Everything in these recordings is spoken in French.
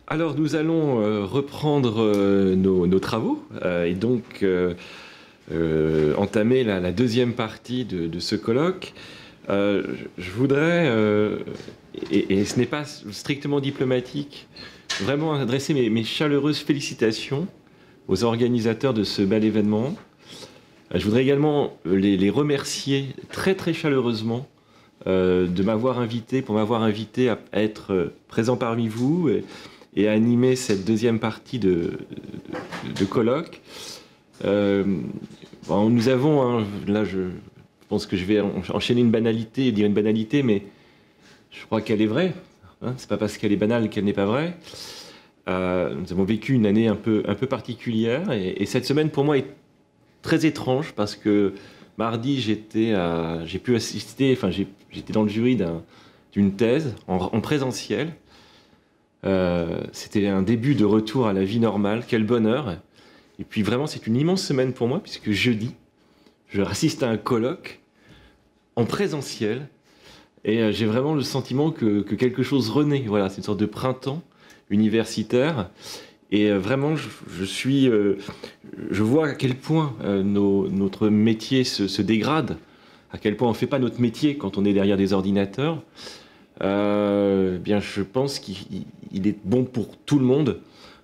Alors nous allons reprendre nos travaux et donc entamer la deuxième partie de ce colloque. Je voudrais, et ce n'est pas strictement diplomatique, vraiment adresser mes chaleureuses félicitations aux organisateurs de ce bel événement. Je voudrais également les remercier très très chaleureusement de m'avoir invité, pour m'avoir invité à être présent parmi vous et à animer cette deuxième partie de colloque. Bon, nous avons, là je pense que je vais enchaîner une banalité et dire une banalité, mais je crois qu'elle est vraie. Hein, c'est pas parce qu'elle est banale qu'elle n'est pas vraie. Nous avons vécu une année un peu particulière et cette semaine pour moi est très étrange parce que mardi j'étais dans le jury d'une thèse en présentiel. C'était un début de retour à la vie normale, quel bonheur. Et puis vraiment c'est une immense semaine pour moi puisque jeudi je assiste à un colloque en présentiel et j'ai vraiment le sentiment que quelque chose renaît. Voilà, c'est une sorte de printemps universitaire et vraiment je vois à quel point notre métier se dégrade, à quel point on ne fait pas notre métier quand on est derrière des ordinateurs. Bien, je pense qu'il est bon pour tout le monde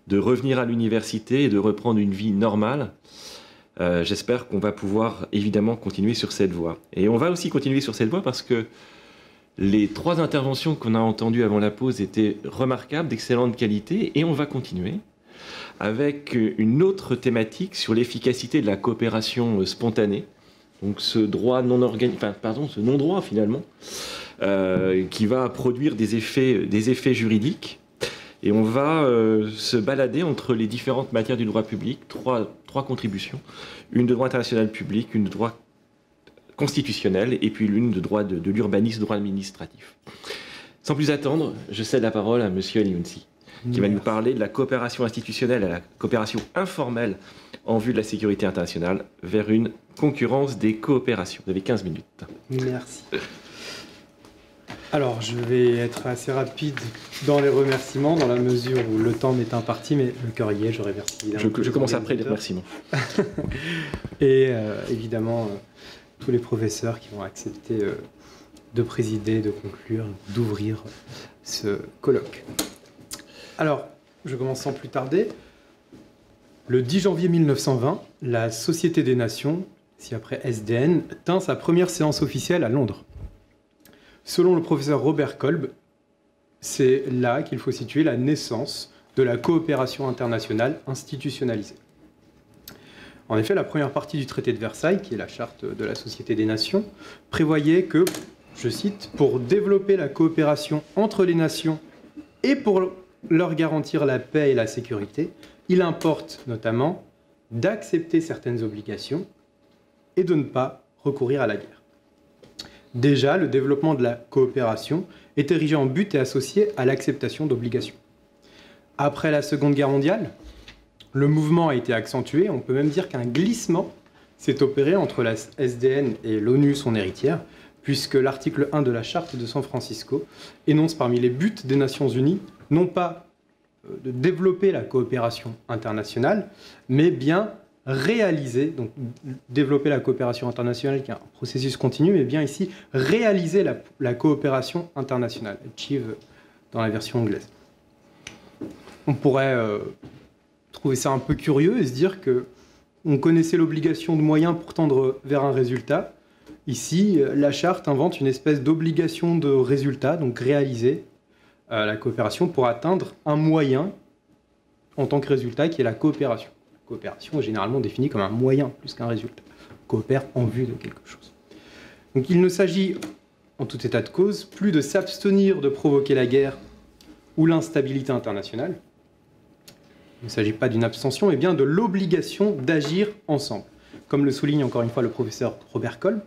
de revenir à l'université et de reprendre une vie normale. J'espère qu'on va pouvoir évidemment continuer sur cette voie. Et on va aussi continuer sur cette voie parce que les 3 interventions qu'on a entendues avant la pause étaient remarquables, d'excellente qualité, et on va continuer avec une autre thématique sur l'efficacité de la coopération spontanée. Donc ce non-droit finalement, qui va produire des effets juridiques. Et on va se balader entre les différentes matières du droit public, trois contributions, une de droit international public, une de droit constitutionnel et puis l'une de droit de l'urbanisme, droit administratif. Sans plus attendre, je cède la parole à Monsieur Aliounsi, qui va nous parler de la coopération institutionnelle et la coopération informelle en vue de la sécurité internationale vers une concurrence des coopérations. Vous avez 15 minutes. Merci. Alors, je vais être assez rapide dans les remerciements, dans la mesure où le temps m'est imparti, mais le cœur y est, je remercie évidemment. Je commence après les remerciements. Et évidemment, tous les professeurs qui vont accepter de présider, de conclure, d'ouvrir ce colloque. Alors, je commence sans plus tarder. Le 10 janvier 1920, la Société des Nations, ci-après SDN, tint sa première séance officielle à Londres. Selon le professeur Robert Kolb, c'est là qu'il faut situer la naissance de la coopération internationale institutionnalisée. En effet, la première partie du traité de Versailles, qui est la charte de la Société des Nations, prévoyait que, je cite, « pour développer la coopération entre les nations et pour leur garantir la paix et la sécurité, il importe notamment d'accepter certaines obligations et de ne pas recourir à la guerre. » Déjà, le développement de la coopération est érigé en but et associé à l'acceptation d'obligations. Après la Seconde Guerre mondiale, le mouvement a été accentué. On peut même dire qu'un glissement s'est opéré entre la SDN et l'ONU, son héritière, puisque l'article 1 de la Charte de San Francisco énonce parmi les buts des Nations Unies, non pas de développer la coopération internationale, mais bien réaliser, donc développer la coopération internationale qui est un processus continu, mais bien ici réaliser la coopération internationale, achieve dans la version anglaise. On pourrait trouver ça un peu curieux et se dire qu'on connaissait l'obligation de moyens pour tendre vers un résultat. Ici, la charte invente une espèce d'obligation de résultat, donc réaliser la coopération pour atteindre un moyen en tant que résultat qui est la coopération. La coopération est généralement définie comme un moyen plus qu'un résultat. On coopère en vue de quelque chose. Donc il ne s'agit, en tout état de cause, plus de s'abstenir de provoquer la guerre ou l'instabilité internationale. Il ne s'agit pas d'une abstention, mais bien de l'obligation d'agir ensemble. Comme le souligne encore une fois le professeur Robert Kolb,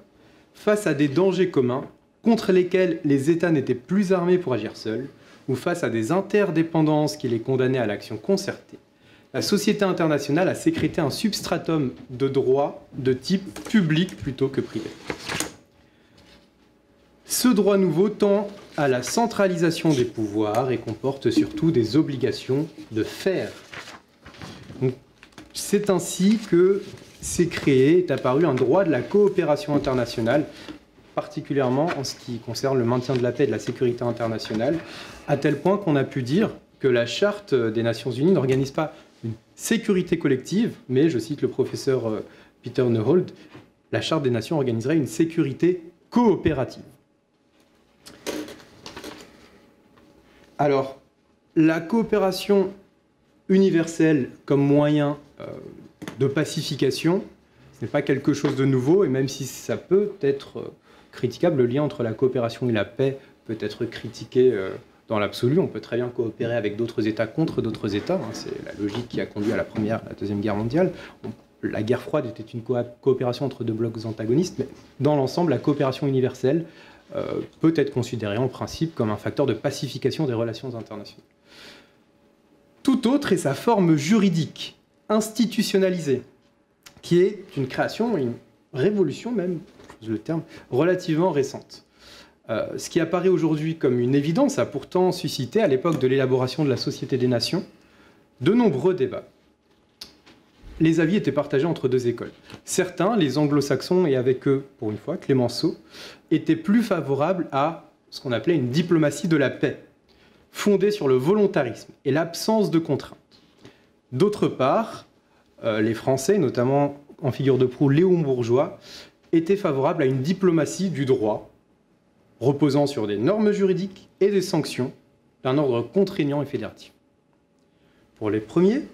face à des dangers communs contre lesquels les États n'étaient plus armés pour agir seuls, ou face à des interdépendances qui les condamnaient à l'action concertée, la société internationale a sécrété un substratum de droit de type public plutôt que privé. Ce droit nouveau tend à la centralisation des pouvoirs et comporte surtout des obligations de faire. C'est ainsi que s'est créé, est apparu un droit de la coopération internationale, particulièrement en ce qui concerne le maintien de la paix et de la sécurité internationale, à tel point qu'on a pu dire que la Charte des Nations Unies n'organise pas une sécurité collective, mais, je cite le professeur Peter Neuhold, la Charte des Nations organiserait une sécurité coopérative. Alors, la coopération universelle comme moyen de pacification, ce n'est pas quelque chose de nouveau, et même si ça peut être critiquable, le lien entre la coopération et la paix peut être critiqué dans l'absolu. On peut très bien coopérer avec d'autres États contre d'autres États. C'est la logique qui a conduit à la Première et à la Deuxième Guerre mondiale. La guerre froide était une coopération entre deux blocs antagonistes, mais dans l'ensemble, la coopération universelle peut être considérée en principe comme un facteur de pacification des relations internationales. Tout autre est sa forme juridique, institutionnalisée, qui est une création, une révolution même, le terme, relativement récente. Ce qui apparaît aujourd'hui comme une évidence a pourtant suscité, à l'époque de l'élaboration de la Société des Nations, de nombreux débats. Les avis étaient partagés entre deux écoles. Certains, les anglo-saxons et avec eux, pour une fois, Clemenceau, étaient plus favorables à ce qu'on appelait une diplomatie de la paix, fondée sur le volontarisme et l'absence de contraintes. D'autre part, les Français, notamment en figure de proue Léon Bourgeois, étaient favorables à une diplomatie du droit, reposant sur des normes juridiques et des sanctions d'un ordre contraignant et fédératif. Pour les premiers,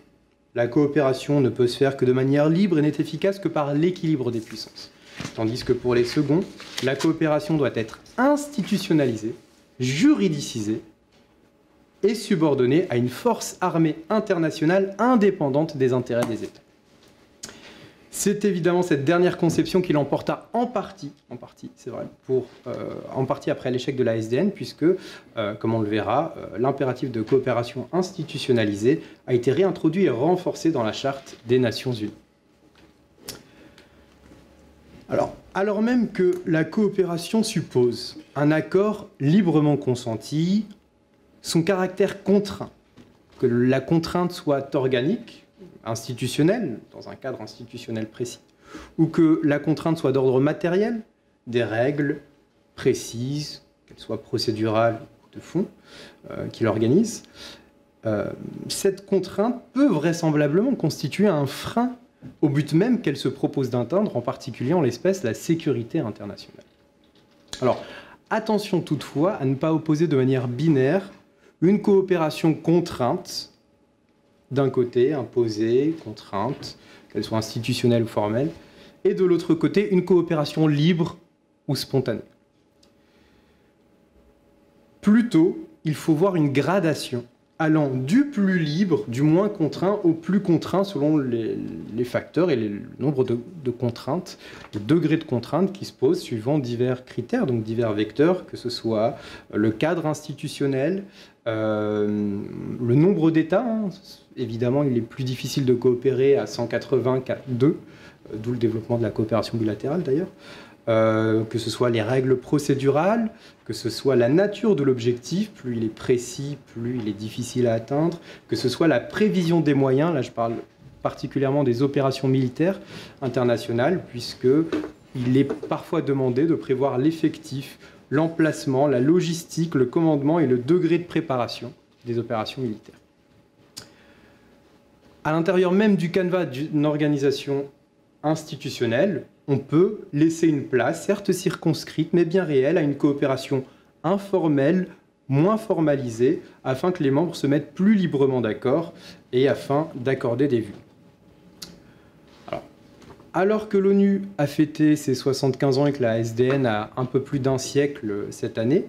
la coopération ne peut se faire que de manière libre et n'est efficace que par l'équilibre des puissances. Tandis que pour les seconds, la coopération doit être institutionnalisée, juridicisée et subordonnée à une force armée internationale indépendante des intérêts des États. C'est évidemment cette dernière conception qui l'emporta en partie, c'est vrai, en partie après l'échec de la SDN, puisque, comme on le verra, l'impératif de coopération institutionnalisée a été réintroduit et renforcé dans la Charte des Nations Unies. Alors même que la coopération suppose un accord librement consenti, son caractère contraint, que la contrainte soit organique, institutionnelle, dans un cadre institutionnel précis, ou que la contrainte soit d'ordre matériel, des règles précises, qu'elles soient procédurales ou de fond, qui l'organisent, cette contrainte peut vraisemblablement constituer un frein au but même qu'elle se propose d'atteindre, en particulier en l'espèce la sécurité internationale. Alors, attention toutefois à ne pas opposer de manière binaire une coopération contrainte, d'un côté, imposée, contrainte, qu'elle soit institutionnelle ou formelle, et de l'autre côté, une coopération libre ou spontanée. Plutôt, il faut voir une gradation allant du plus libre, du moins contraint, au plus contraint selon les facteurs et le nombre de contraintes, le degré de contrainte qui se pose suivant divers critères, donc divers vecteurs, que ce soit le cadre institutionnel, le nombre d'États. Évidemment, il est plus difficile de coopérer à 180 qu'à 2, d'où le développement de la coopération bilatérale d'ailleurs. Que ce soit les règles procédurales, que ce soit la nature de l'objectif, plus il est précis, plus il est difficile à atteindre, que ce soit la prévision des moyens, là je parle particulièrement des opérations militaires internationales, puisqu'il est parfois demandé de prévoir l'effectif, l'emplacement, la logistique, le commandement et le degré de préparation des opérations militaires. À l'intérieur même du canevas d'une organisation institutionnelle, on peut laisser une place, certes circonscrite, mais bien réelle, à une coopération informelle, moins formalisée, afin que les membres se mettent plus librement d'accord et afin d'accorder des vues. Alors que l'ONU a fêté ses 75 ans et que la SDN a un peu plus d'un siècle cette année,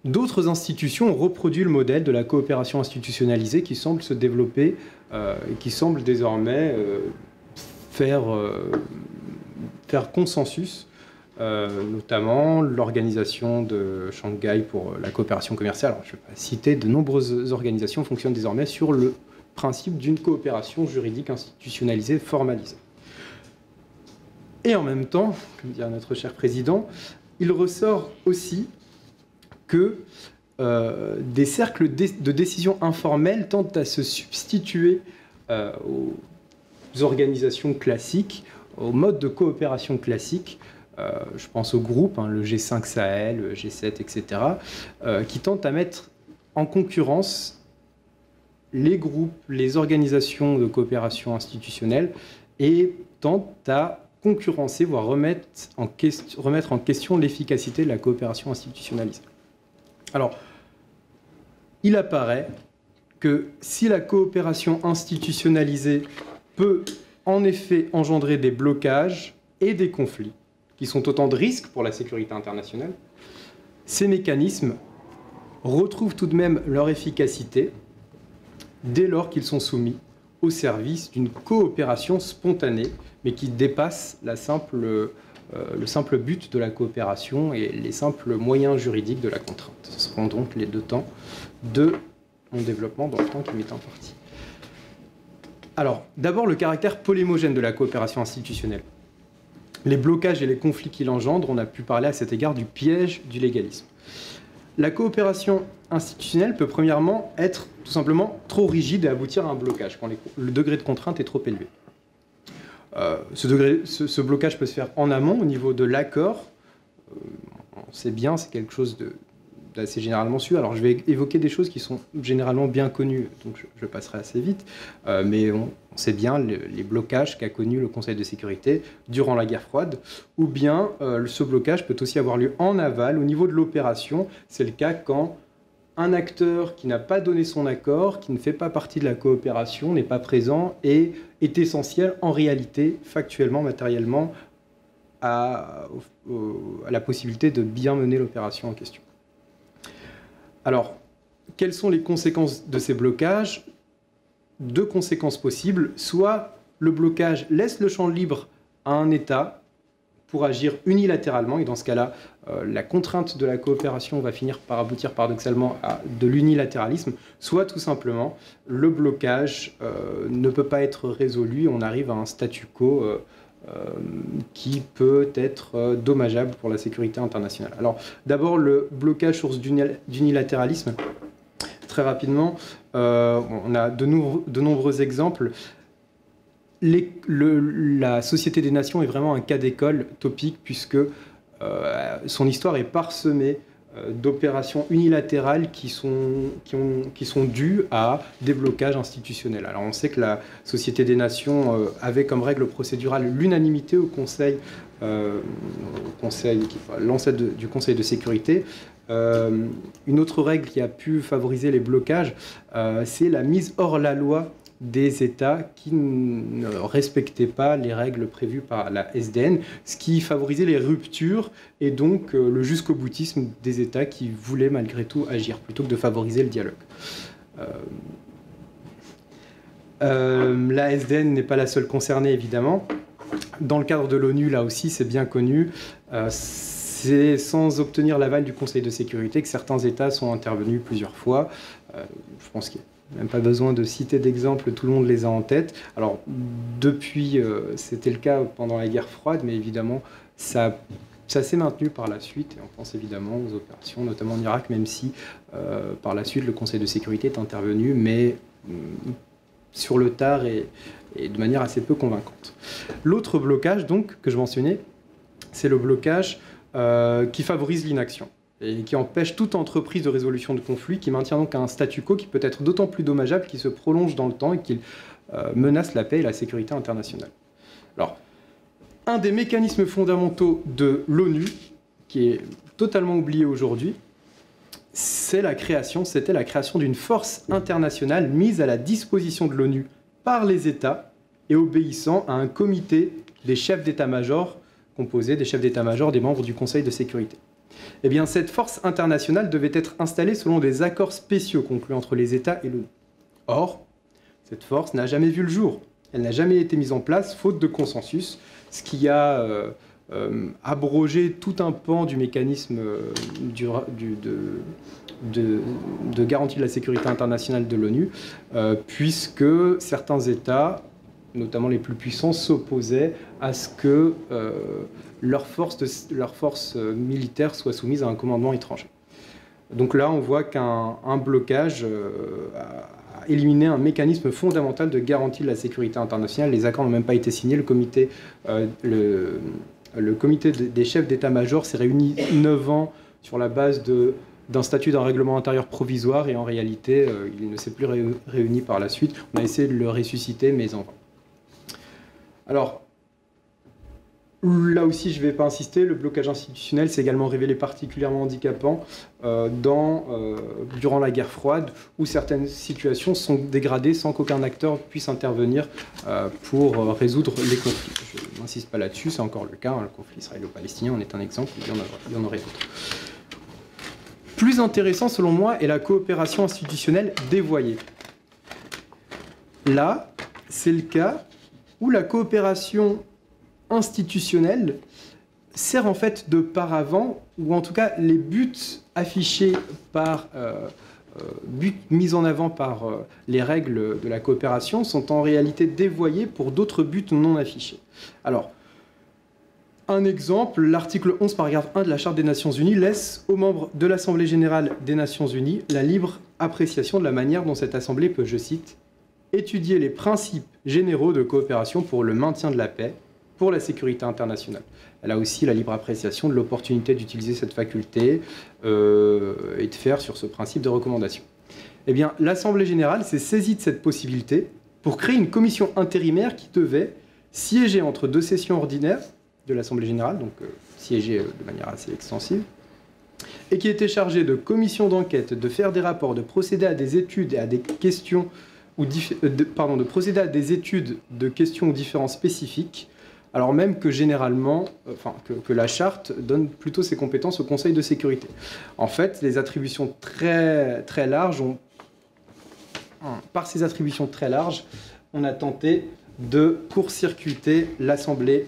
d'autres institutions ont reproduit le modèle de la coopération institutionnalisée qui semble se développer et qui semble désormais faire consensus, notamment l'organisation de Shanghai pour la coopération commerciale. Alors, je ne vais pas citer, de nombreuses organisations fonctionnent désormais sur le principe d'une coopération juridique institutionnalisée, formalisée. Et en même temps, comme dirait notre cher président, il ressort aussi que des cercles de décision informels tentent à se substituer aux organisations classiques, aux modes de coopération classiques. Je pense aux groupes, le G5 Sahel, le G7, etc., qui tentent à mettre en concurrence les groupes, les organisations de coopération institutionnelle et tentent à concurrencer, voire remettre en question l'efficacité de la coopération institutionnalisée. Alors, il apparaît que si la coopération institutionnalisée peut en effet engendrer des blocages et des conflits, qui sont autant de risques pour la sécurité internationale, ces mécanismes retrouvent tout de même leur efficacité dès lors qu'ils sont soumis au service d'une coopération spontanée, mais qui dépasse le simple but de la coopération et les simples moyens juridiques de la contrainte. Ce seront donc les deux temps de mon développement dans le temps qui m'est imparti. Alors, d'abord le caractère polémogène de la coopération institutionnelle. Les blocages et les conflits qu'il engendre, on a pu parler à cet égard du piège du légalisme. La coopération institutionnelle peut premièrement être tout simplement trop rigide et aboutir à un blocage quand le degré de contrainte est trop élevé. Ce blocage peut se faire en amont au niveau de l'accord. On sait bien, c'est quelque chose d'assez généralement su. Alors je vais évoquer des choses qui sont généralement bien connues, donc je passerai assez vite, mais on sait bien les blocages qu'a connus le Conseil de sécurité durant la guerre froide, ou bien ce blocage peut aussi avoir lieu en aval au niveau de l'opération. C'est le cas quand un acteur qui n'a pas donné son accord, qui ne fait pas partie de la coopération, n'est pas présent et est essentiel en réalité, factuellement, matériellement, à la possibilité de bien mener l'opération en question. Alors, quelles sont les conséquences de ces blocages? Deux conséquences possibles. Soit le blocage laisse le champ libre à un État pour agir unilatéralement, et dans ce cas-là, la contrainte de la coopération va finir par aboutir paradoxalement à de l'unilatéralisme, soit tout simplement, le blocage ne peut pas être résolu, on arrive à un statu quo qui peut être dommageable pour la sécurité internationale. Alors, d'abord, le blocage source d'unilatéralisme. Très rapidement, on a de nombreux exemples. La Société des Nations est vraiment un cas d'école topique puisque son histoire est parsemée d'opérations unilatérales qui sont dues à des blocages institutionnels. Alors on sait que la Société des Nations avait comme règle procédurale l'unanimité au Conseil, l'ancêtre du Conseil de sécurité. Une autre règle qui a pu favoriser les blocages, c'est la mise hors la loi des États qui ne respectaient pas les règles prévues par la SDN, ce qui favorisait les ruptures et donc le jusqu'au boutisme des États qui voulaient malgré tout agir, plutôt que de favoriser le dialogue. La SDN n'est pas la seule concernée, évidemment. Dans le cadre de l'ONU, là aussi, c'est bien connu. C'est sans obtenir l'aval du Conseil de sécurité que certains États sont intervenus plusieurs fois. Je pense qu'il n'y a même pas besoin de citer d'exemples, tout le monde les a en tête. Alors, depuis, c'était le cas pendant la guerre froide, mais évidemment, ça s'est maintenu par la suite. Et on pense évidemment aux opérations, notamment en Irak, même si par la suite, le Conseil de sécurité est intervenu, mais sur le tard et de manière assez peu convaincante. L'autre blocage, donc, que je mentionnais, c'est le blocage qui favorise l'inaction et qui empêche toute entreprise de résolution de conflit, qui maintient donc un statu quo qui peut être d'autant plus dommageable qu'il se prolonge dans le temps et qu'il menace la paix et la sécurité internationale. Alors, un des mécanismes fondamentaux de l'ONU, qui est totalement oublié aujourd'hui, c'était la création d'une force internationale mise à la disposition de l'ONU par les États et obéissant à un comité des chefs d'état-major, composé des chefs d'état-major des membres du Conseil de sécurité. Eh bien, cette force internationale devait être installée selon des accords spéciaux conclus entre les États et l'ONU. Or, cette force n'a jamais vu le jour. Elle n'a jamais été mise en place, faute de consensus, ce qui a abrogé tout un pan du mécanisme de garantie de la sécurité internationale de l'ONU, puisque certains États, notamment les plus puissants, s'opposaient à ce que leurs forces militaires soient soumises à un commandement étranger. Donc là, on voit qu'un blocage a éliminé un mécanisme fondamental de garantie de la sécurité internationale. Les accords n'ont même pas été signés. Le comité des chefs d'état-major s'est réuni 9 ans sur la base d'un statut d'un règlement intérieur provisoire, et en réalité, il ne s'est plus réuni par la suite. On a essayé de le ressusciter, mais en vain. Alors, là aussi, je ne vais pas insister, le blocage institutionnel s'est également révélé particulièrement handicapant durant la guerre froide, où certaines situations sont dégradées sans qu'aucun acteur puisse intervenir pour résoudre les conflits. Je n'insiste pas là-dessus, c'est encore le cas, hein, le conflit israélo-palestinien en est un exemple, il y en aurait d'autres. Plus intéressant, selon moi, est la coopération institutionnelle dévoyée. Là, c'est le cas où la coopération institutionnelle sert en fait de paravent, ou en tout cas les buts affichés par, buts mis en avant par les règles de la coopération sont en réalité dévoyés pour d'autres buts non affichés. Alors, un exemple, l'article 11, paragraphe 1 de la Charte des Nations Unies laisse aux membres de l'Assemblée générale des Nations Unies la libre appréciation de la manière dont cette Assemblée peut, je cite, « étudier les principes généraux de coopération pour le maintien de la paix, pour la sécurité internationale ». Elle a aussi la libre appréciation de l'opportunité d'utiliser cette faculté et de faire sur ce principe de recommandation. Eh bien, l'Assemblée générale s'est saisie de cette possibilité pour créer une commission intérimaire qui devait siéger entre 2 sessions ordinaires de l'Assemblée générale, donc siéger de manière assez extensive, et qui était chargée de commissions d'enquête, de faire des rapports, de procéder à des études et à des questions, de procéder à des études de questions ou différences spécifiques, alors même que généralement, que la charte donne plutôt ses compétences au Conseil de sécurité. En fait, les attributions très, très larges par ces attributions très larges, on a tenté de court-circuiter l'Assemblée,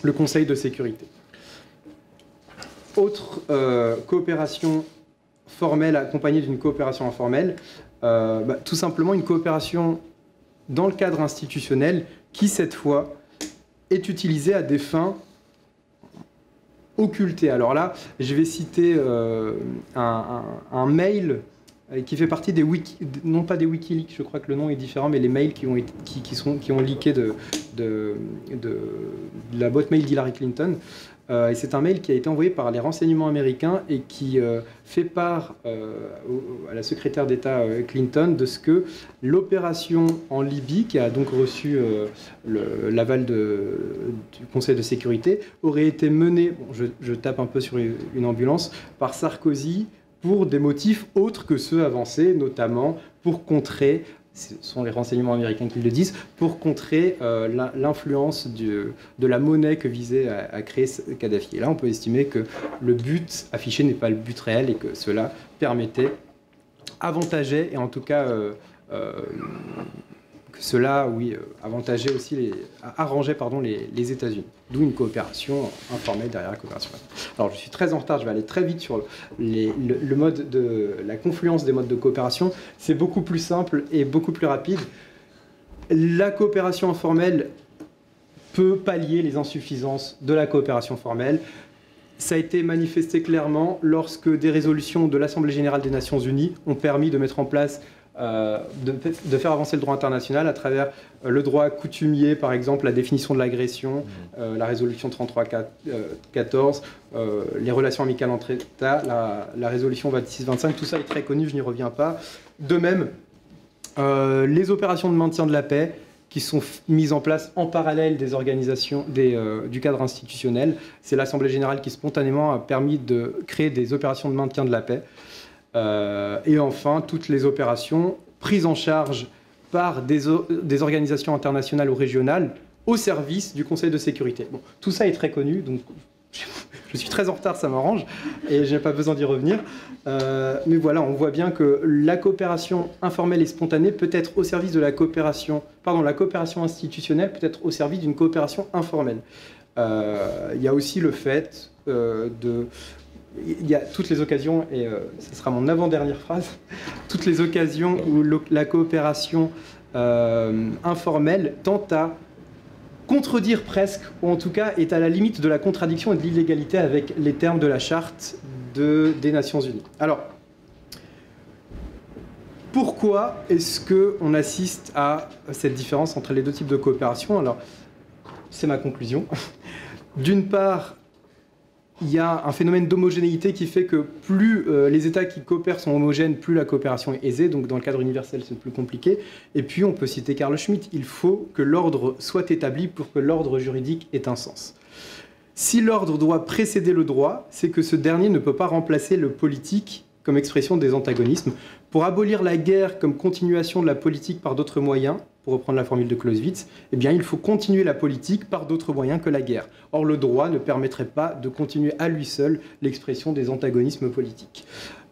le Conseil de sécurité. Autre coopération formelle accompagnée d'une coopération informelle, tout simplement une coopération dans le cadre institutionnel qui, cette fois, est utilisée à des fins occultées. Alors là, je vais citer un mail qui fait partie des non pas des Wikileaks, je crois que le nom est différent, mais les mails qui ont leaké de la boîte mail d'Hillary Clinton. Et c'est un mail qui a été envoyé par les renseignements américains et qui fait part à la secrétaire d'État Clinton de ce que l'opération en Libye, qui a donc reçu l'aval du Conseil de sécurité, aurait été menée, bon, je tape un peu sur une ambulance, par Sarkozy pour des motifs autres que ceux avancés, notamment pour contrer, ce sont les renseignements américains qui le disent, pour contrer l'influence de la monnaie que visait à créer Kadhafi. Et là, on peut estimer que le but affiché n'est pas le but réel et que cela permettait, avantageait, et en tout cas, que cela, oui, avantageait aussi, arrangeait les États-Unis. D'où une coopération informelle derrière la coopération. Alors, je suis très en retard, je vais aller très vite sur le mode la confluence des modes de coopération. C'est beaucoup plus simple et beaucoup plus rapide. La coopération informelle peut pallier les insuffisances de la coopération formelle. Ça a été manifesté clairement lorsque des résolutions de l'Assemblée générale des Nations Unies ont permis de mettre en place de faire avancer le droit international à travers le droit coutumier, par exemple la définition de l'agression, la résolution 3314, les relations amicales entre États, la résolution 2625, tout ça est très connu, je n'y reviens pas. De même, les opérations de maintien de la paix qui sont mises en place en parallèle des organisations du cadre institutionnel. C'est l'Assemblée générale qui spontanément a permis de créer des opérations de maintien de la paix. Et enfin, toutes les opérations prises en charge par des organisations internationales ou régionales au service du Conseil de sécurité. Bon, tout ça est très connu, donc je suis très en retard, ça m'arrange, et je n'ai pas besoin d'y revenir. Mais voilà, on voit bien que la coopération informelle et spontanée peut être au service de la coopération institutionnelle peut être au service d'une coopération informelle. Il y a aussi le fait il y a toutes les occasions, et ce sera mon avant-dernière phrase, toutes les occasions où la coopération informelle tente à contredire presque, ou en tout cas est à la limite de la contradiction et de l'illégalité avec les termes de la charte des Nations Unies. Alors, pourquoi est-ce qu'on assiste à cette différence entre les deux types de coopération? Alors, c'est ma conclusion. D'une part, il y a un phénomène d'homogénéité qui fait que plus les États qui coopèrent sont homogènes, plus la coopération est aisée. Donc dans le cadre universel, c'est plus compliqué. Et puis on peut citer Carl Schmitt. Il faut que l'ordre soit établi pour que l'ordre juridique ait un sens. Si l'ordre doit précéder le droit, c'est que ce dernier ne peut pas remplacer le politique comme expression des antagonismes. Pour abolir la guerre comme continuation de la politique par d'autres moyens, pour reprendre la formule de Clausewitz, eh bien, il faut continuer la politique par d'autres moyens que la guerre. Or, le droit ne permettrait pas de continuer à lui seul l'expression des antagonismes politiques.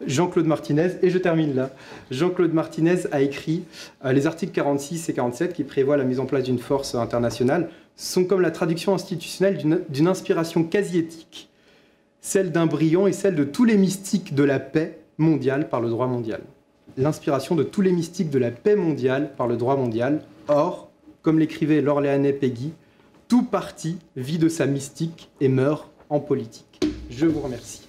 Jean-Claude Martinez, et je termine là, Jean-Claude Martinez a écrit les articles 46 et 47 qui prévoient la mise en place d'une force internationale sont comme la traduction institutionnelle d'une inspiration quasi éthique, celle d'un brillant et celle de tous les mystiques de la paix mondiale par le droit mondial. L'inspiration de tous les mystiques de la paix mondiale par le droit mondial. Or, comme l'écrivait l'Orléanais Péguy, tout parti vit de sa mystique et meurt en politique. Je vous remercie.